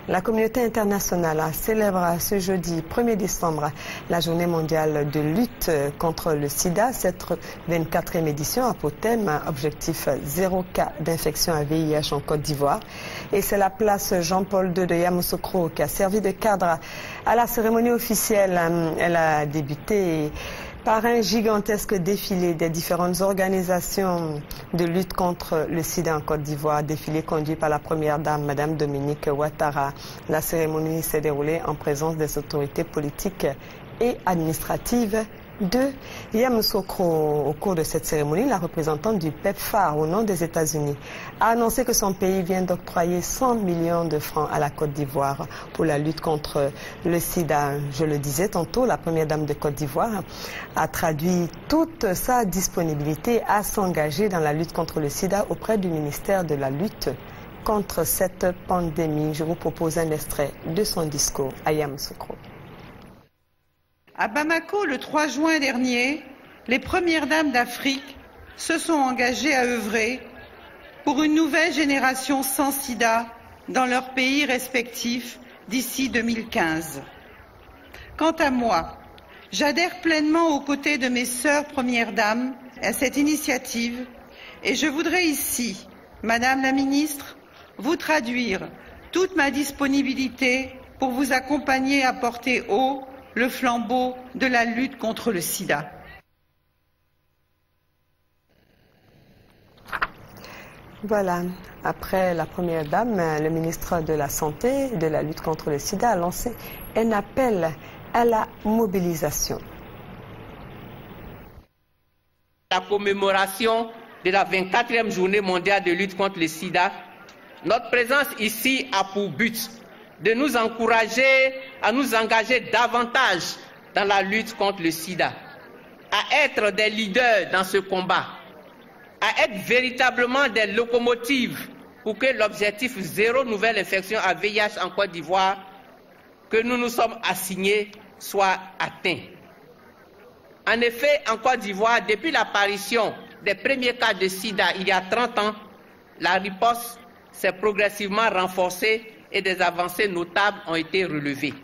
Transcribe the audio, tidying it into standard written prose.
La communauté internationale célèbre ce jeudi 1er décembre la journée mondiale de lutte contre le sida. Cette 24e édition a pour thème objectif 0 cas d'infection à VIH en Côte d'Ivoire. Et c'est la place Jean-Paul II de Yamoussoukro qui a servi de cadre à la cérémonie officielle. Elle a débuté par un gigantesque défilé des différentes organisations de lutte contre le sida en Côte d'Ivoire, défilé conduit par la première dame, Madame Dominique Ouattara. La cérémonie s'est déroulée en présence des autorités politiques et administratives de Yamoussoukro. Au cours de cette cérémonie, la représentante du PEPFAR au nom des États-Unis a annoncé que son pays vient d'octroyer 100 millions de francs à la Côte d'Ivoire pour la lutte contre le sida. Je le disais tantôt, la première dame de Côte d'Ivoire a traduit toute sa disponibilité à s'engager dans la lutte contre le sida auprès du ministère de la lutte contre cette pandémie. Je vous propose un extrait de son discours à Yamoussoukro. À Bamako, le 3 juin dernier, les premières dames d'Afrique se sont engagées à œuvrer pour une nouvelle génération sans sida dans leurs pays respectifs d'ici 2015. Quant à moi, j'adhère pleinement aux côtés de mes sœurs premières dames à cette initiative et je voudrais ici, Madame la Ministre, vous traduire toute ma disponibilité pour vous accompagner à porter haut le flambeau de la lutte contre le sida. Voilà, après la première dame, le ministre de la Santé et de la lutte contre le sida a lancé un appel à la mobilisation. La commémoration de la 24e journée mondiale de lutte contre le sida, notre présence ici a pour but de nous encourager à nous engager davantage dans la lutte contre le sida, à être des leaders dans ce combat, à être véritablement des locomotives pour que l'objectif 0 nouvelle infection à VIH en Côte d'Ivoire que nous nous sommes assignés soit atteint. En effet, en Côte d'Ivoire, depuis l'apparition des premiers cas de sida il y a 30 ans, la riposte s'est progressivement renforcée et des avancées notables ont été relevées.